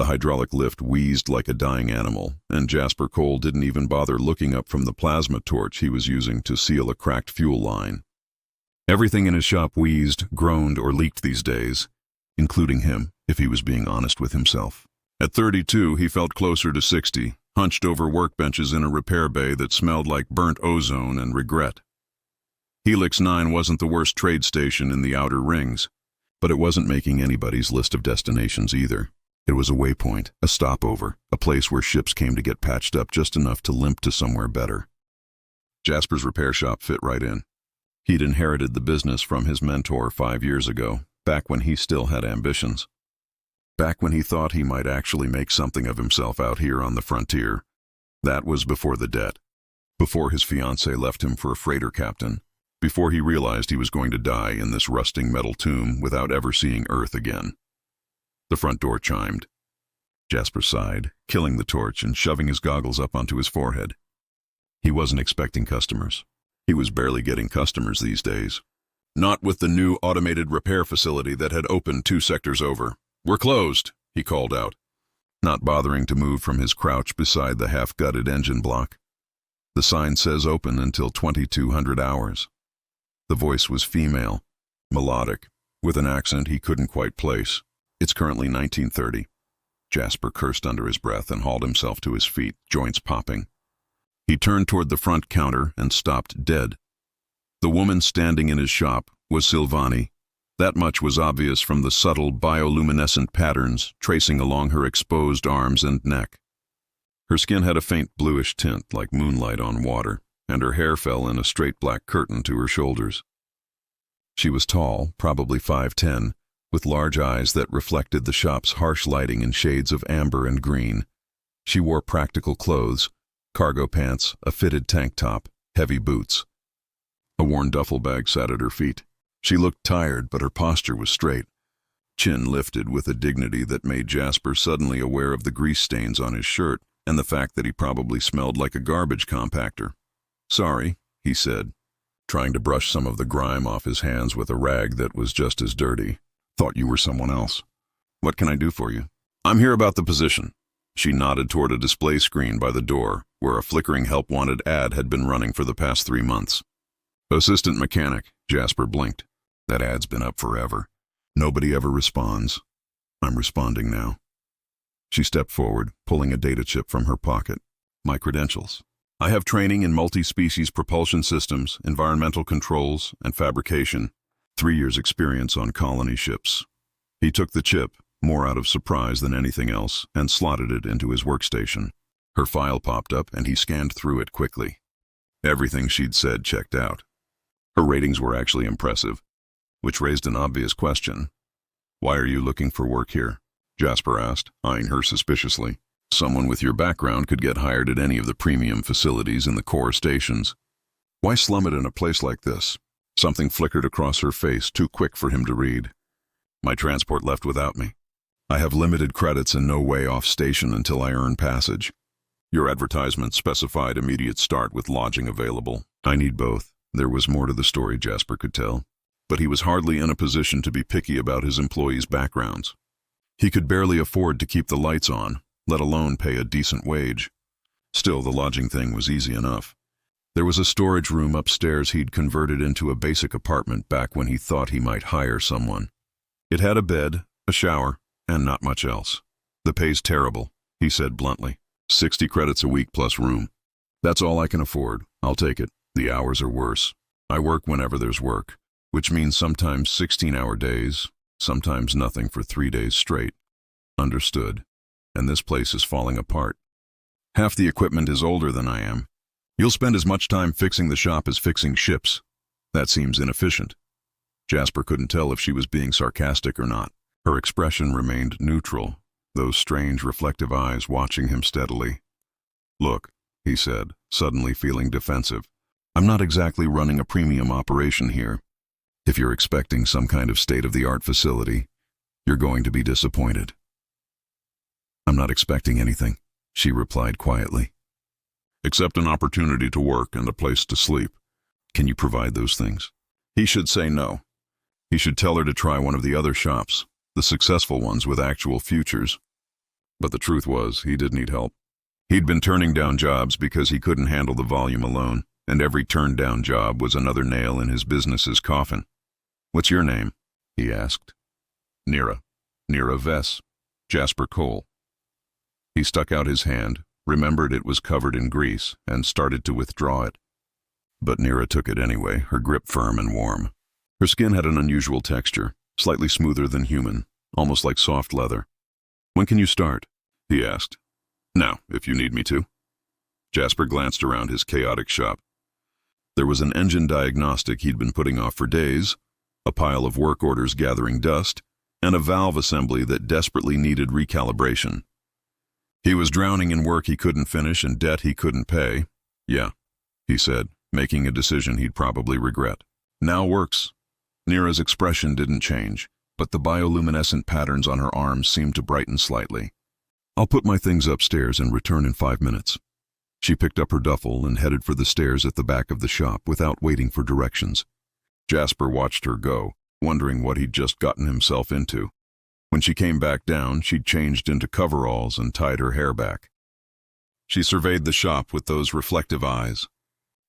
The hydraulic lift wheezed like a dying animal, and Jasper Cole didn't even bother looking up from the plasma torch he was using to seal a cracked fuel line. Everything in his shop wheezed, groaned, or leaked these days, including him, if he was being honest with himself. At 32, he felt closer to 60, hunched over workbenches in a repair bay that smelled like burnt ozone and regret. Helix 9 wasn't the worst trade station in the outer rings, but it wasn't making anybody's list of destinations either. It was a waypoint, a stopover, a place where ships came to get patched up just enough to limp to somewhere better. Jasper's repair shop fit right in. He'd inherited the business from his mentor 5 years ago, back when he still had ambitions. Back when he thought he might actually make something of himself out here on the frontier. That was before the debt. Before his fiancée left him for a freighter captain. Before he realized he was going to die in this rusting metal tomb without ever seeing Earth again. The front door chimed. Jasper sighed, killing the torch and shoving his goggles up onto his forehead. He wasn't expecting customers. He was barely getting customers these days. Not with the new automated repair facility that had opened 2 sectors over. "We're closed," he called out, not bothering to move from his crouch beside the half-gutted engine block. "The sign says open until 2200 hours. The voice was female, melodic, with an accent he couldn't quite place. "It's currently 1930. Jasper cursed under his breath and hauled himself to his feet, joints popping. He turned toward the front counter and stopped dead. The woman standing in his shop was Silvani. That much was obvious from the subtle bioluminescent patterns tracing along her exposed arms and neck. Her skin had a faint bluish tint like moonlight on water, and her hair fell in a straight black curtain to her shoulders. She was tall, probably 5'10", with large eyes that reflected the shop's harsh lighting in shades of amber and green. She wore practical clothes, cargo pants, a fitted tank top, heavy boots. A worn duffel bag sat at her feet. She looked tired, but her posture was straight, chin lifted with a dignity that made Jasper suddenly aware of the grease stains on his shirt and the fact that he probably smelled like a garbage compactor. "Sorry," he said, trying to brush some of the grime off his hands with a rag that was just as dirty. "Thought you were someone else. What can I do for you?" "I'm here about the position." She nodded toward a display screen by the door, where a flickering help-wanted ad had been running for the past 3 months. "Assistant mechanic," Jasper blinked. "That ad's been up forever. Nobody ever responds. I'm responding now." She stepped forward, pulling a data chip from her pocket. "My credentials. I have training in multi-species propulsion systems, environmental controls, and fabrication. 3 years experience on colony ships." He took the chip, more out of surprise than anything else, and slotted it into his workstation. Her file popped up, and he scanned through it quickly. Everything she'd said checked out. Her ratings were actually impressive, which raised an obvious question. "Why are you looking for work here?" Jasper asked, eyeing her suspiciously. "Someone with your background could get hired at any of the premium facilities in the core stations. Why slum it in a place like this?" Something flickered across her face, too quick for him to read. "My transport left without me. I have limited credits and no way off station until I earn passage. Your advertisement specified immediate start with lodging available. I need both." There was more to the story, Jasper could tell, but he was hardly in a position to be picky about his employees' backgrounds. He could barely afford to keep the lights on, let alone pay a decent wage. Still, the lodging thing was easy enough. There was a storage room upstairs he'd converted into a basic apartment back when he thought he might hire someone. It had a bed, a shower, and not much else. "The pay's terrible," he said bluntly. 60 credits a week plus room. "That's all I can afford. I'll take it. The hours are worse. I work whenever there's work, which means sometimes 16-hour days, sometimes nothing for 3 days straight." "Understood. And this place is falling apart. Half the equipment is older than I am. You'll spend as much time fixing the shop as fixing ships. That seems inefficient." Jasper couldn't tell if she was being sarcastic or not. Her expression remained neutral, those strange reflective eyes watching him steadily. "Look," he said, suddenly feeling defensive, "I'm not exactly running a premium operation here. If you're expecting some kind of state-of-the-art facility, you're going to be disappointed." "I'm not expecting anything," she replied quietly. "Except an opportunity to work and a place to sleep. Can you provide those things?" He should say no. He should tell her to try one of the other shops, the successful ones with actual futures. But the truth was, he did need help. He'd been turning down jobs because he couldn't handle the volume alone, and every turned-down job was another nail in his business's coffin. "What's your name?" he asked. "Nira. Nira Vess. Jasper Cole." He stuck out his hand, remembered it was covered in grease, and started to withdraw it. But Nira took it anyway, her grip firm and warm. Her skin had an unusual texture, slightly smoother than human, almost like soft leather. "When can you start?" he asked. "Now, if you need me to." Jasper glanced around his chaotic shop. There was an engine diagnostic he'd been putting off for days, a pile of work orders gathering dust, and a valve assembly that desperately needed recalibration. He was drowning in work he couldn't finish and debt he couldn't pay. "Yeah," he said, making a decision he'd probably regret. "Now works." Nira's expression didn't change, but the bioluminescent patterns on her arms seemed to brighten slightly. "I'll put my things upstairs and return in 5 minutes." She picked up her duffel and headed for the stairs at the back of the shop without waiting for directions. Jasper watched her go, wondering what he'd just gotten himself into. When she came back down, she'd changed into coveralls and tied her hair back. She surveyed the shop with those reflective eyes,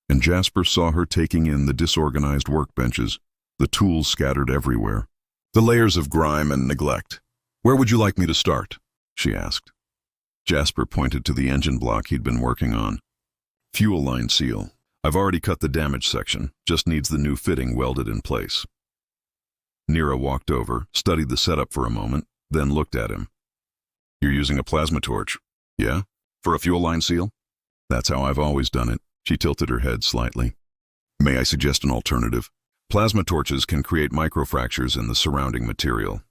and Jasper saw her taking in the disorganized workbenches, the tools scattered everywhere, the layers of grime and neglect. "Where would you like me to start?" she asked. Jasper pointed to the engine block he'd been working on. "Fuel line seal. I've already cut the damaged section, just needs the new fitting welded in place." Nira walked over, studied the setup for a moment, then looked at him. "You're using a plasma torch?" "Yeah? For a fuel line seal?" "That's how I've always done it." She tilted her head slightly. "May I suggest an alternative? Plasma torches can create microfractures in the surrounding material.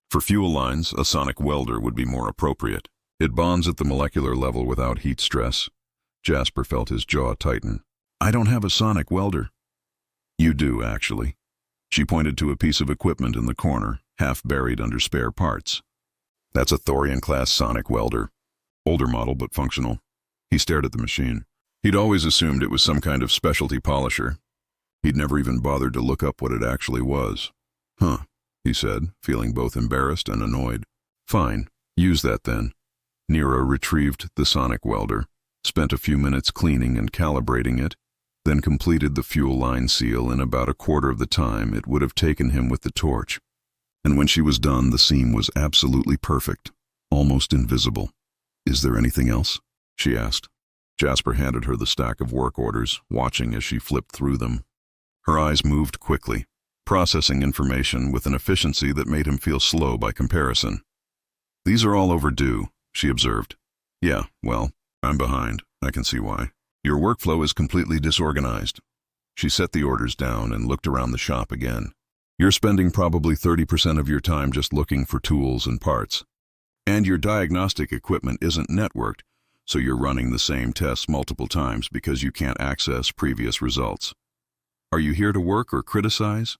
For fuel lines, a sonic welder would be more appropriate. It bonds at the molecular level without heat stress." Jasper felt his jaw tighten. "I don't have a sonic welder." "You do, actually." She pointed to a piece of equipment in the corner, half buried under spare parts. "That's a Thorian-class sonic welder. Older model, but functional." He stared at the machine. He'd always assumed it was some kind of specialty polisher. He'd never even bothered to look up what it actually was. "Huh," he said, feeling both embarrassed and annoyed. "Fine, use that then." Nira retrieved the sonic welder, spent a few minutes cleaning and calibrating it, then completed the fuel line seal in about a quarter of the time it would have taken him with the torch. And when she was done, the seam was absolutely perfect, almost invisible. "Is there anything else?" she asked. Jasper handed her the stack of work orders, watching as she flipped through them. Her eyes moved quickly, processing information with an efficiency that made him feel slow by comparison. "These are all overdue," she observed. "Yeah, well, I'm behind. I can see why. Your workflow is completely disorganized." She set the orders down and looked around the shop again. "You're spending probably 30% of your time just looking for tools and parts. And your diagnostic equipment isn't networked, so you're running the same tests multiple times because you can't access previous results. Are you here to work or criticize?"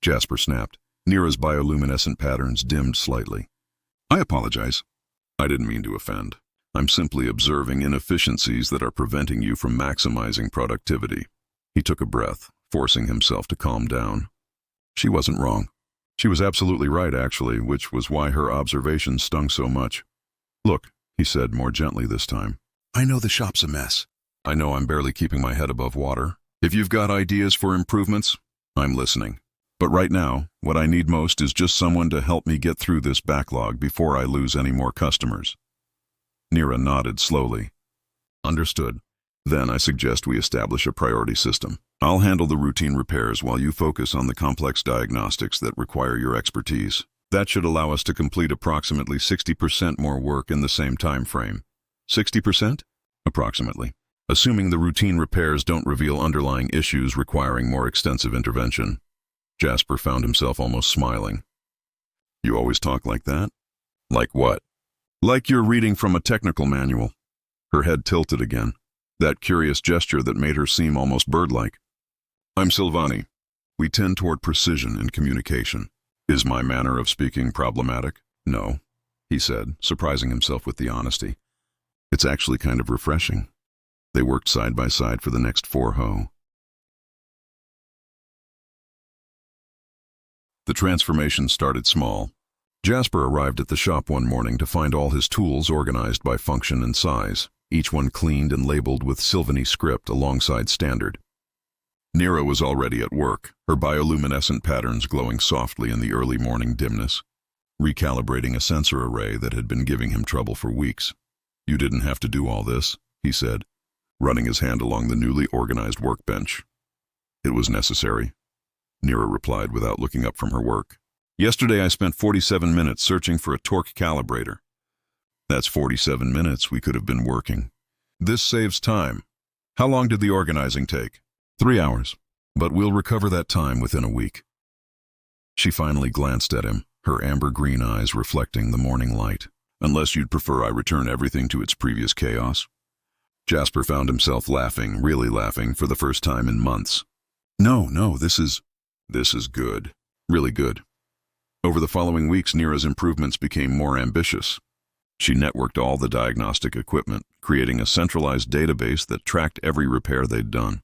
Jasper snapped. Nira's bioluminescent patterns dimmed slightly. "I apologize. I didn't mean to offend. I'm simply observing inefficiencies that are preventing you from maximizing productivity." He took a breath, forcing himself to calm down. She wasn't wrong. She was absolutely right, actually, which was why her observation stung so much. "Look," he said more gently this time. "I know the shop's a mess. I know I'm barely keeping my head above water. If you've got ideas for improvements, I'm listening. But right now, what I need most is just someone to help me get through this backlog before I lose any more customers." Nira nodded slowly. "Understood. Then I suggest we establish a priority system. I'll handle the routine repairs while you focus on the complex diagnostics that require your expertise. That should allow us to complete approximately 60% more work in the same time frame." 60%? "Approximately. Assuming the routine repairs don't reveal underlying issues requiring more extensive intervention." Jasper found himself almost smiling. "You always talk like that?" "Like what?" "Like you're reading from a technical manual." Her head tilted again, that curious gesture that made her seem almost bird-like. "I'm Silvani. We tend toward precision in communication. Is my manner of speaking problematic?" "No," he said, surprising himself with the honesty. "It's actually kind of refreshing." They worked side by side for the next 4 ho. The transformation started small. Jasper arrived at the shop one morning to find all his tools organized by function and size, each one cleaned and labeled with Sylvany script alongside standard. Nira was already at work, her bioluminescent patterns glowing softly in the early morning dimness, recalibrating a sensor array that had been giving him trouble for weeks. "You didn't have to do all this," he said, running his hand along the newly organized workbench. "It was necessary," Nira replied without looking up from her work. "Yesterday I spent 47 minutes searching for a torque calibrator. That's 47 minutes we could have been working. This saves time. How long did the organizing take?" 3 hours, but we'll recover that time within a week." She finally glanced at him, her amber-green eyes reflecting the morning light. "Unless you'd prefer I return everything to its previous chaos?" Jasper found himself laughing, really laughing, for the first time in months. No, this is good. Really good." Over the following weeks, Nira's improvements became more ambitious. She networked all the diagnostic equipment, creating a centralized database that tracked every repair they'd done.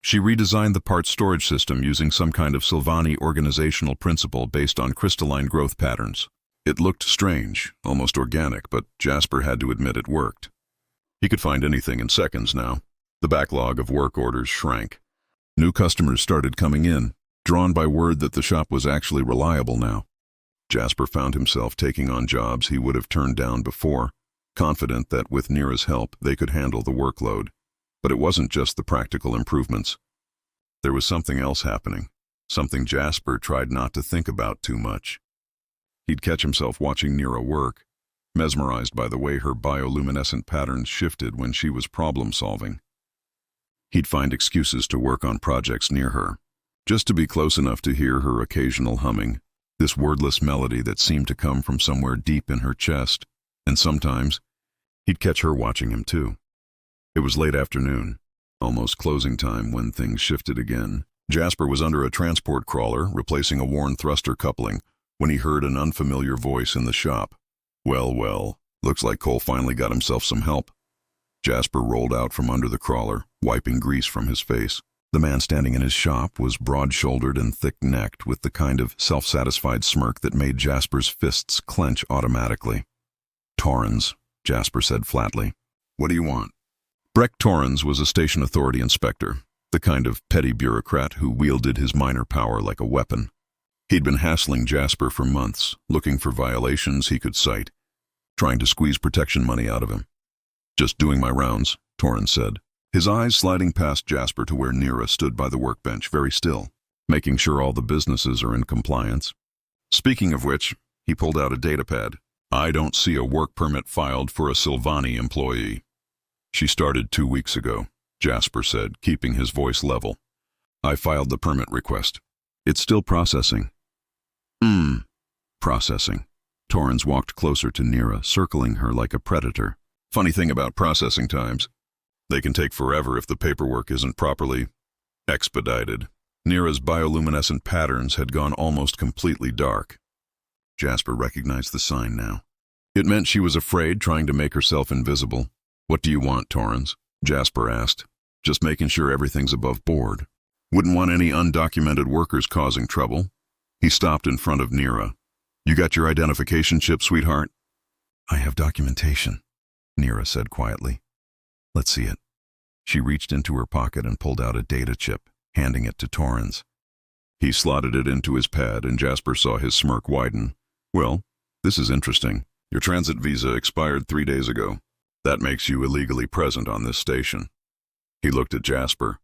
She redesigned the parts storage system using some kind of Sylvani organizational principle based on crystalline growth patterns. It looked strange, almost organic, but Jasper had to admit it worked. He could find anything in seconds now. The backlog of work orders shrank. New customers started coming in, drawn by word that the shop was actually reliable now. Jasper found himself taking on jobs he would have turned down before, confident that with Nira's help they could handle the workload. But it wasn't just the practical improvements. There was something else happening, something Jasper tried not to think about too much. He'd catch himself watching Nira work, mesmerized by the way her bioluminescent patterns shifted when she was problem-solving. He'd find excuses to work on projects near her, just to be close enough to hear her occasional humming, this wordless melody that seemed to come from somewhere deep in her chest, and sometimes he'd catch her watching him too. It was late afternoon, almost closing time when things shifted again. Jasper was under a transport crawler, replacing a worn thruster coupling, when he heard an unfamiliar voice in the shop. Well, looks like Cole finally got himself some help." Jasper rolled out from under the crawler, wiping grease from his face. The man standing in his shop was broad-shouldered and thick-necked, with the kind of self-satisfied smirk that made Jasper's fists clench automatically. "Torrens," Jasper said flatly. "What do you want?" Breck Torrens was a station authority inspector, the kind of petty bureaucrat who wielded his minor power like a weapon. He'd been hassling Jasper for months, looking for violations he could cite, trying to squeeze protection money out of him. "Just doing my rounds," Torrens said, his eyes sliding past Jasper to where Nira stood by the workbench, very still, making sure all the businesses are in compliance. "Speaking of which," he pulled out a datapad. "I don't see a work permit filed for a Sylvani employee." "She started 2 weeks ago," Jasper said, keeping his voice level. "I filed the permit request. It's still processing." Processing." Torrens walked closer to Nira, circling her like a predator. "Funny thing about processing times. They can take forever if the paperwork isn't properly expedited." Nira's bioluminescent patterns had gone almost completely dark. Jasper recognized the sign now. It meant she was afraid, trying to make herself invisible. "What do you want, Torrens?" Jasper asked, just making sure everything's above board. Wouldn't want any undocumented workers causing trouble. He stopped in front of Nira. "You got your identification chip, sweetheart?" "I have documentation," Nira said quietly. "Let's see it." She reached into her pocket and pulled out a data chip, handing it to Torrens. He slotted it into his pad, and Jasper saw his smirk widen. "Well, this is interesting. Your transit visa expired 3 days ago. That makes you illegally present on this station." He looked at Jasper.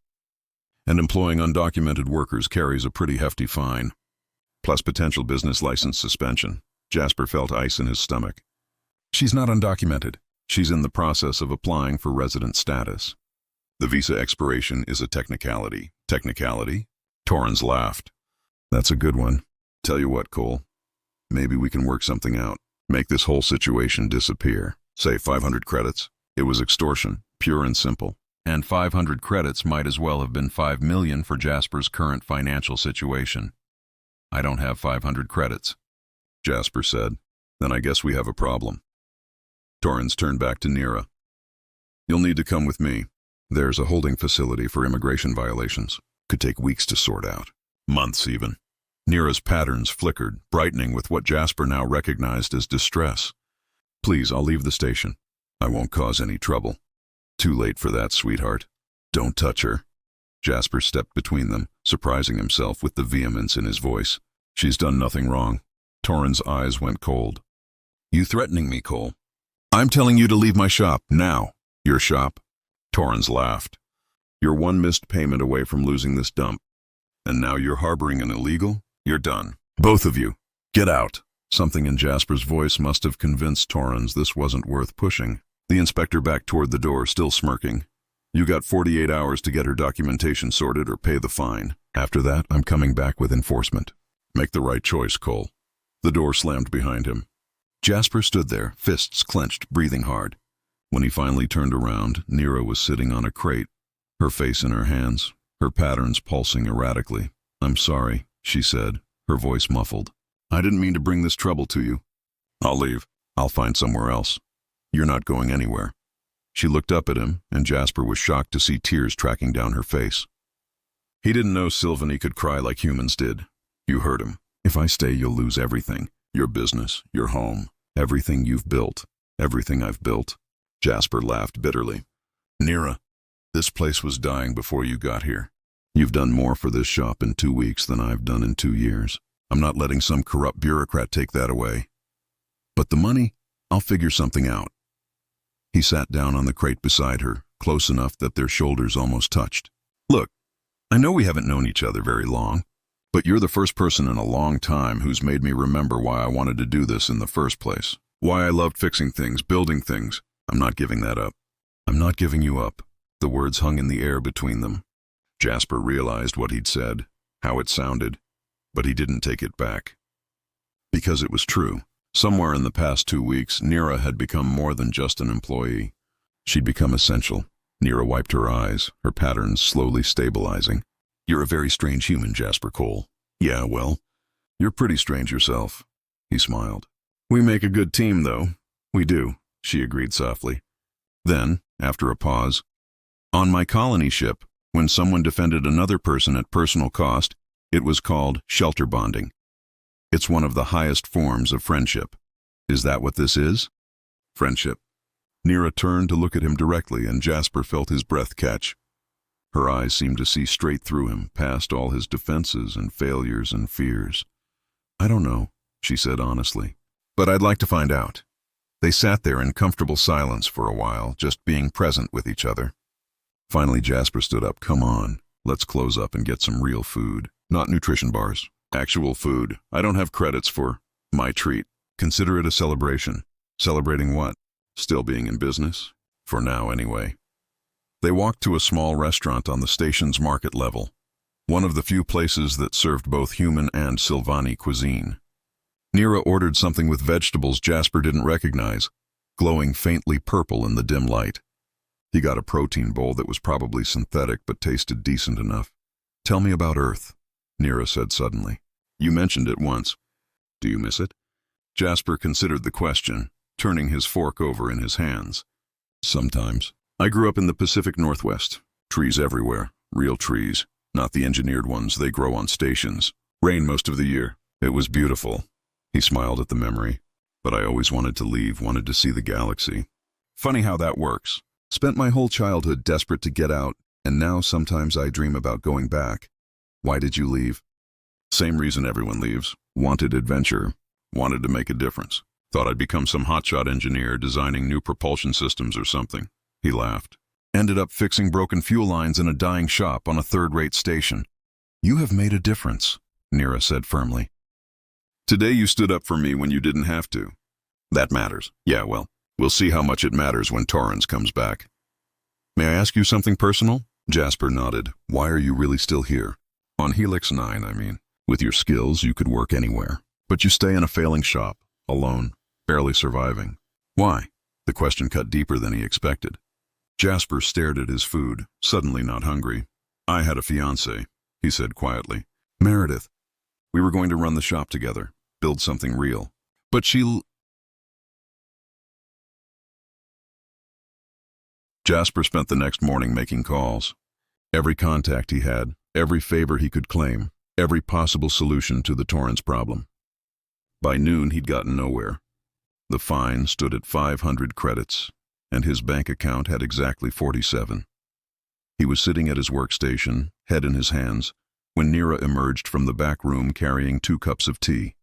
"And employing undocumented workers carries a pretty hefty fine, plus potential business license suspension." Jasper felt ice in his stomach. "She's not undocumented. She's in the process of applying for resident status. The visa expiration is a technicality." "Technicality?" Torrens laughed. "That's a good one. Tell you what, Cole. Maybe we can work something out. Make this whole situation disappear. Say 500 credits. It was extortion, pure and simple. And 500 credits might as well have been 5 million for Jasper's current financial situation. "I don't have 500 credits," Jasper said. "Then I guess we have a problem." Torrens turned back to Nira. "You'll need to come with me. There's a holding facility for immigration violations. Could take weeks to sort out. Months even. Nira's patterns flickered, brightening with what Jasper now recognized as distress. Please, I'll leave the station. I won't cause any trouble. Too late for that, sweetheart. Don't touch her. Jasper stepped between them, surprising himself with the vehemence in his voice. She's done nothing wrong. Torrens' eyes went cold. You threatening me, Cole? I'm telling you to leave my shop, now. Your shop? Torrens laughed. You're one missed payment away from losing this dump. And now you're harboring an illegal? You're done. Both of you. Get out. Something in Jasper's voice must have convinced Torrens this wasn't worth pushing. The inspector backed toward the door, still smirking. You got 48 hours to get her documentation sorted or pay the fine. After that, I'm coming back with enforcement. Make the right choice, Cole. The door slammed behind him. Jasper stood there, fists clenched, breathing hard. When he finally turned around, Nira was sitting on a crate, her face in her hands, her patterns pulsing erratically. I'm sorry, she said, her voice muffled. I didn't mean to bring this trouble to you. I'll leave. I'll find somewhere else. You're not going anywhere. She looked up at him, and Jasper was shocked to see tears tracking down her face. He didn't know Sylvanie could cry like humans did. You heard him. If I stay, you'll lose everything. Your business, your home, everything you've built, everything I've built. Jasper laughed bitterly. Nira, this place was dying before you got here. You've done more for this shop in 2 weeks than I've done in 2 years. I'm not letting some corrupt bureaucrat take that away. But the money, I'll figure something out. He sat down on the crate beside her, close enough that their shoulders almost touched. Look, I know we haven't known each other very long, but you're the first person in a long time who's made me remember why I wanted to do this in the first place. Why I loved fixing things, building things. I'm not giving that up. I'm not giving you up. The words hung in the air between them. Jasper realized what he'd said, how it sounded, but he didn't take it back. Because it was true. Somewhere in the past 2 weeks, Nira had become more than just an employee. She'd become essential. Nira wiped her eyes, her patterns slowly stabilizing. You're a very strange human, Jasper Cole. Yeah, well, you're pretty strange yourself. He smiled. We make a good team, though. We do, she agreed softly. Then, after a pause, on my colony ship, when someone defended another person at personal cost, it was called shelter bonding. It's one of the highest forms of friendship. Is that what this is? Friendship. Nira turned to look at him directly, and Jasper felt his breath catch. Her eyes seemed to see straight through him, past all his defenses and failures and fears. I don't know, she said honestly, but I'd like to find out. They sat there in comfortable silence for a while, just being present with each other. Finally, Jasper stood up. Come on, let's close up and get some real food. Not nutrition bars. Actual food. I don't have credits for my treat. Consider it a celebration. Celebrating what? Still being in business? For now, anyway. They walked to a small restaurant on the station's market level, one of the few places that served both human and Sylvani cuisine. Nira ordered something with vegetables Jasper didn't recognize, glowing faintly purple in the dim light. He got a protein bowl that was probably synthetic but tasted decent enough. Tell me about Earth, Nira said suddenly. You mentioned it once. Do you miss it? Jasper considered the question, turning his fork over in his hands. Sometimes. I grew up in the Pacific Northwest. Trees everywhere. Real trees. Not the engineered ones they grow on stations. Rain most of the year. It was beautiful. He smiled at the memory. But I always wanted to leave, wanted to see the galaxy. Funny how that works. Spent my whole childhood desperate to get out, and now sometimes I dream about going back. Why did you leave? Same reason everyone leaves. Wanted adventure. Wanted to make a difference. Thought I'd become some hotshot engineer designing new propulsion systems or something. He laughed. Ended up fixing broken fuel lines in a dying shop on a third-rate station. You have made a difference, Nira said firmly. Today you stood up for me when you didn't have to. That matters. Yeah, well, we'll see how much it matters when Torrens comes back. May I ask you something personal? Jasper nodded. Why are you really still here? On Helix 9, I mean. With your skills, you could work anywhere. But you stay in a failing shop, alone, barely surviving. Why? The question cut deeper than he expected. Jasper stared at his food, suddenly not hungry. I had a fiancée, he said quietly. Meredith. We were going to run the shop together, build something real. But Jasper spent the next morning making calls. Every contact he had, every favor he could claim, every possible solution to the Torrens problem. By noon, he'd gotten nowhere. The fine stood at 500 credits, and his bank account had exactly 47. He was sitting at his workstation, head in his hands, when Nira emerged from the back room carrying 2 cups of tea.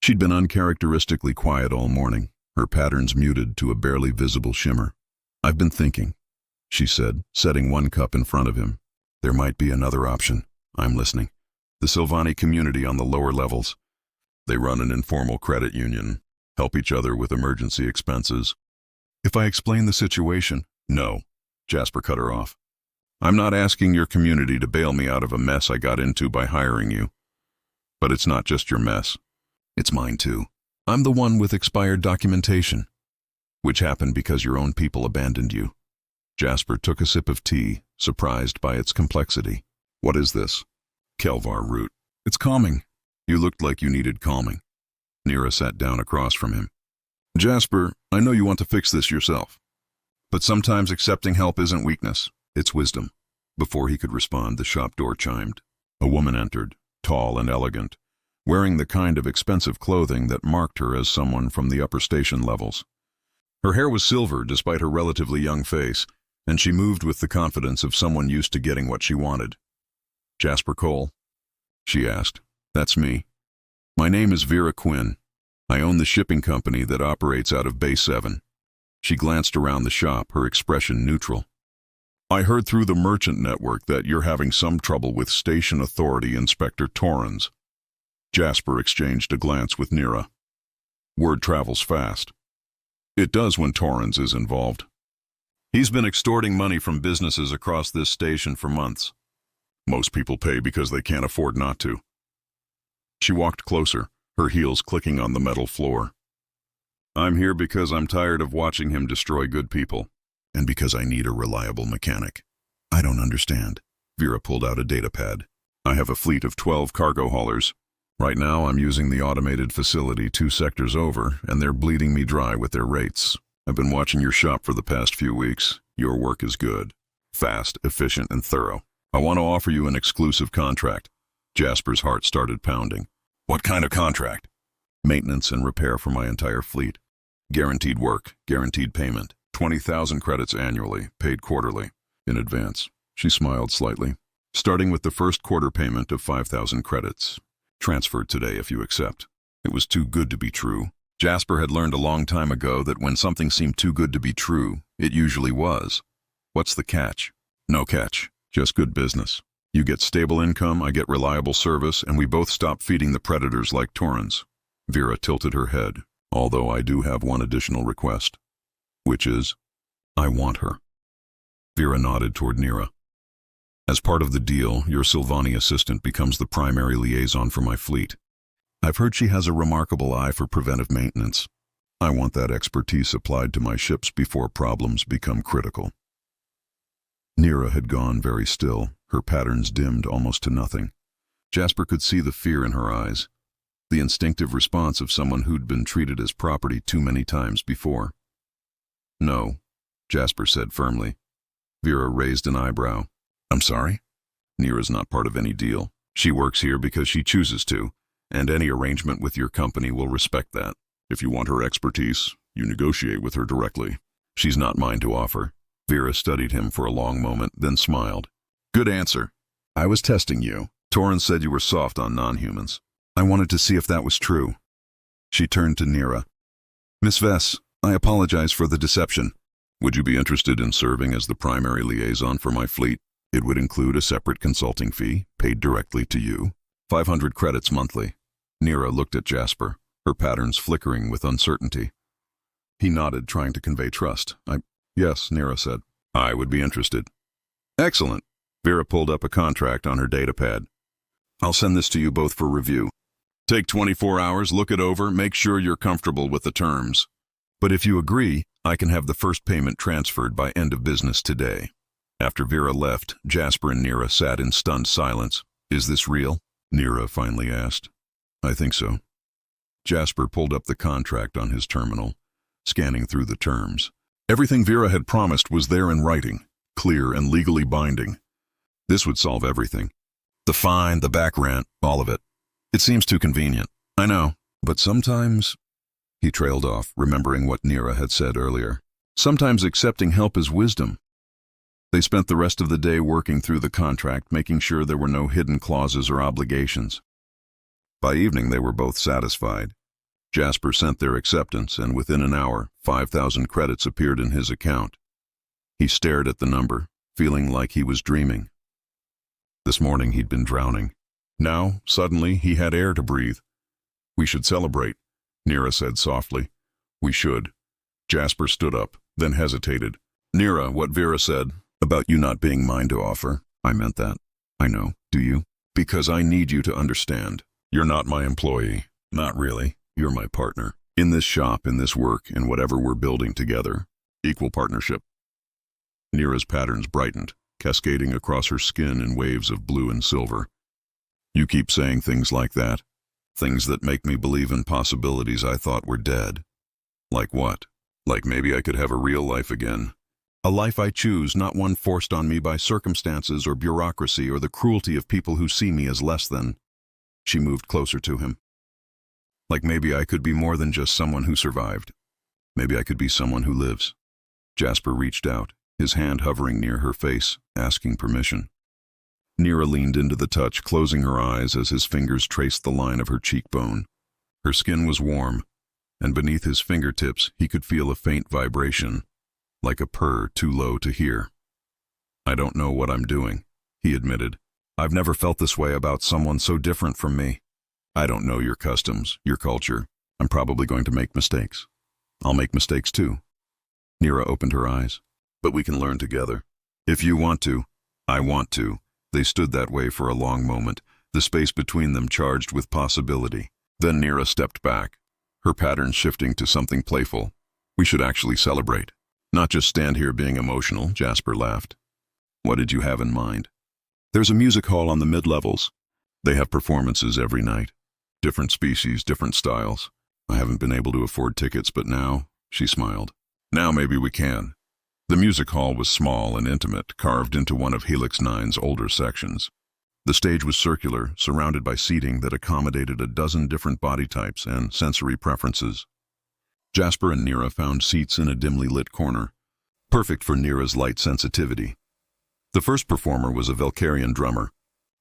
She'd been uncharacteristically quiet all morning, her patterns muted to a barely visible shimmer. "I've been thinking," she said, setting 1 cup in front of him. "There might be another option. I'm listening. The Silvani community on the lower levels. They run an informal credit union, help each other with emergency expenses. If I explain the situation—" "No," Jasper cut her off. "I'm not asking your community to bail me out of a mess I got into by hiring you. But it's not just your mess. It's mine too. I'm the one with expired documentation, which happened because your own people abandoned you." Jasper took a sip of tea, surprised by its complexity. "What is this?" "Kelvar root. It's calming." "You looked like you needed calming." Nira sat down across from him. "Jasper, I know you want to fix this yourself. But sometimes accepting help isn't weakness, it's wisdom." Before he could respond, the shop door chimed. A woman entered, tall and elegant, wearing the kind of expensive clothing that marked her as someone from the upper station levels. Her hair was silver despite her relatively young face, and she moved with the confidence of someone used to getting what she wanted. "Jasper Cole?" she asked. "That's me. My name is Vera Quinn. I own the shipping company that operates out of Bay 7. She glanced around the shop, her expression neutral. "I heard through the merchant network that you're having some trouble with Station Authority Inspector Torrens." Jasper exchanged a glance with Nira. "Word travels fast." "It does when Torrens is involved. He's been extorting money from businesses across this station for months. Most people pay because they can't afford not to." She walked closer, her heels clicking on the metal floor. "I'm here because I'm tired of watching him destroy good people, and because I need a reliable mechanic." "I don't understand." Vera pulled out a datapad. "I have a fleet of 12 cargo haulers. Right now I'm using the automated facility 2 sectors over, and they're bleeding me dry with their rates. I've been watching your shop for the past few weeks. Your work is good. Fast, efficient, and thorough. I want to offer you an exclusive contract." Jasper's heart started pounding. "What kind of contract?" "Maintenance and repair for my entire fleet. Guaranteed work, guaranteed payment. 20,000 credits annually, paid quarterly, in advance." She smiled slightly. "Starting with the first quarter payment of 5,000 credits. Transferred today if you accept." It was too good to be true. Jasper had learned a long time ago that when something seemed too good to be true, it usually was. What's the catch? No catch, just good business. You get stable income, I get reliable service, and we both stop feeding the predators like Torrens. Vera tilted her head, although I do have one additional request. Which is? I want her. Vera nodded toward Nira. As part of the deal, your Silvani assistant becomes the primary liaison for my fleet. I've heard she has a remarkable eye for preventive maintenance. I want that expertise applied to my ships before problems become critical. Nira had gone very still, her patterns dimmed almost to nothing. Jasper could see the fear in her eyes, the instinctive response of someone who'd been treated as property too many times before. "No," Jasper said firmly. Vera raised an eyebrow. "I'm sorry?" "Nira's not part of any deal. She works here because she chooses to, and any arrangement with your company will respect that. If you want her expertise, you negotiate with her directly. She's not mine to offer." Vera studied him for a long moment, then smiled. "Good answer. I was testing you. Torrens said you were soft on non-humans. I wanted to see if that was true." She turned to Nira. "Miss Vess, I apologize for the deception. Would you be interested in serving as the primary liaison for my fleet? It would include a separate consulting fee, paid directly to you. 500 credits monthly." Nira looked at Jasper, her patterns flickering with uncertainty. He nodded, trying to convey trust. Yes, Nira said. "I would be interested." "Excellent." Vera pulled up a contract on her datapad. "I'll send this to you both for review. Take 24 hours, look it over, make sure you're comfortable with the terms. But if you agree, I can have the first payment transferred by end of business today." After Vera left, Jasper and Nira sat in stunned silence. "Is this real?" Nira finally asked. "I think so." Jasper pulled up the contract on his terminal, scanning through the terms. Everything Vera had promised was there in writing, clear and legally binding. This would solve everything. The fine, the back rent, all of it. It seems too convenient. I know, but sometimes... He trailed off, remembering what Nira had said earlier. Sometimes accepting help is wisdom. They spent the rest of the day working through the contract, making sure there were no hidden clauses or obligations. By evening, they were both satisfied. Jasper sent their acceptance, and within an hour, 5,000 credits appeared in his account. He stared at the number, feeling like he was dreaming. This morning he'd been drowning. Now, suddenly, he had air to breathe. "We should celebrate," Nira said softly. "We should." Jasper stood up, then hesitated. "Nira, what Vera said about you not being mine to offer, I meant that. I know, do you? Because I need you to understand. You're not my employee. Not really. You're my partner. In this shop, in this work, in whatever we're building together. Equal partnership." Nira's patterns brightened, cascading across her skin in waves of blue and silver. "You keep saying things like that. Things that make me believe in possibilities I thought were dead." "Like what?" "Like maybe I could have a real life again. A life I choose, not one forced on me by circumstances or bureaucracy or the cruelty of people who see me as less than." She moved closer to him. "Like maybe I could be more than just someone who survived. Maybe I could be someone who lives." Jasper reached out, his hand hovering near her face, asking permission. Nira leaned into the touch, closing her eyes as his fingers traced the line of her cheekbone. Her skin was warm, and beneath his fingertips he could feel a faint vibration, like a purr too low to hear. "I don't know what I'm doing," he admitted. "I've never felt this way about someone so different from me. I don't know your customs, your culture. I'm probably going to make mistakes. I'll make mistakes too." Nira opened her eyes. "But we can learn together. If you want to, I want to." They stood that way for a long moment, the space between them charged with possibility. Then Nira stepped back, her patterns shifting to something playful. "We should actually celebrate. Not just stand here being emotional," Jasper laughed. "What did you have in mind?" "There's a music hall on the mid-levels. They have performances every night. Different species, different styles. I haven't been able to afford tickets, but now," she smiled, "now maybe we can." The music hall was small and intimate, carved into one of Helix 9's older sections. The stage was circular, surrounded by seating that accommodated a dozen different body types and sensory preferences. Jasper and Nira found seats in a dimly lit corner, perfect for Nira's light sensitivity. The first performer was a Valkyrian drummer,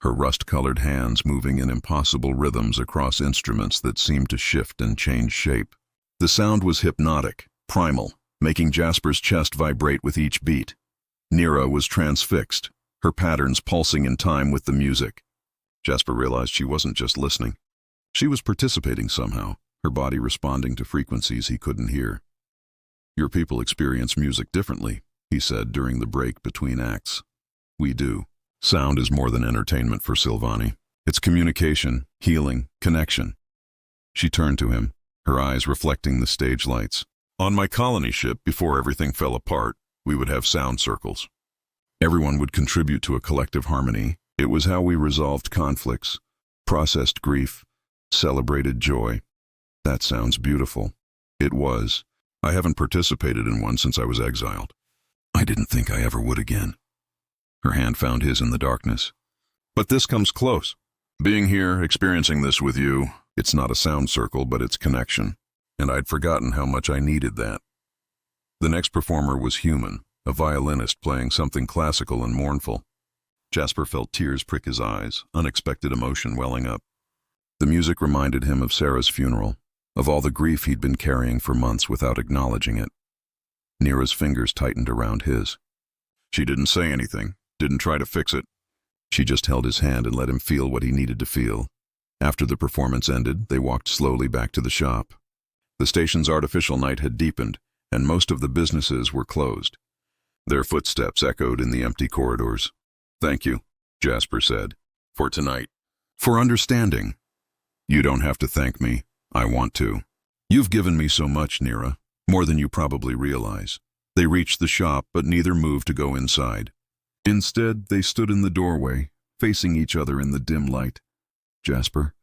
her rust-colored hands moving in impossible rhythms across instruments that seemed to shift and change shape. The sound was hypnotic, primal, making Jasper's chest vibrate with each beat. Nira was transfixed, her patterns pulsing in time with the music. Jasper realized she wasn't just listening. She was participating somehow, her body responding to frequencies he couldn't hear. "Your people experience music differently," he said during the break between acts. "We do. Sound is more than entertainment for Silvani. It's communication, healing, connection." She turned to him, her eyes reflecting the stage lights. "On my colony ship, before everything fell apart, we would have sound circles. Everyone would contribute to a collective harmony. It was how we resolved conflicts, processed grief, celebrated joy." "That sounds beautiful." It was. "I haven't participated in one since I was exiled. I didn't think I ever would again." Her hand found his in the darkness. "But this comes close. Being here, experiencing this with you, it's not a sound circle, but it's connection. And I'd forgotten how much I needed that." The next performer was Human, a violinist playing something classical and mournful. Jasper felt tears prick his eyes, unexpected emotion welling up. The music reminded him of Sarah's funeral, of all the grief he'd been carrying for months without acknowledging it. Nira's fingers tightened around his. She didn't say anything, didn't try to fix it. She just held his hand and let him feel what he needed to feel. After the performance ended, they walked slowly back to the shop. The station's artificial night had deepened, and most of the businesses were closed. Their footsteps echoed in the empty corridors. "Thank you," Jasper said, "for tonight. For understanding." "You don't have to thank me. I want to. You've given me so much, Nira, more than you probably realize." They reached the shop, but neither moved to go inside. Instead, they stood in the doorway, facing each other in the dim light. "Jasper,"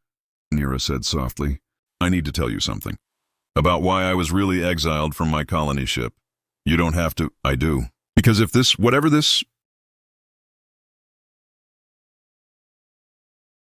Nira said softly, "I need to tell you something. About why I was really exiled from my colony ship. You don't have to." "I do. Because if this, whatever this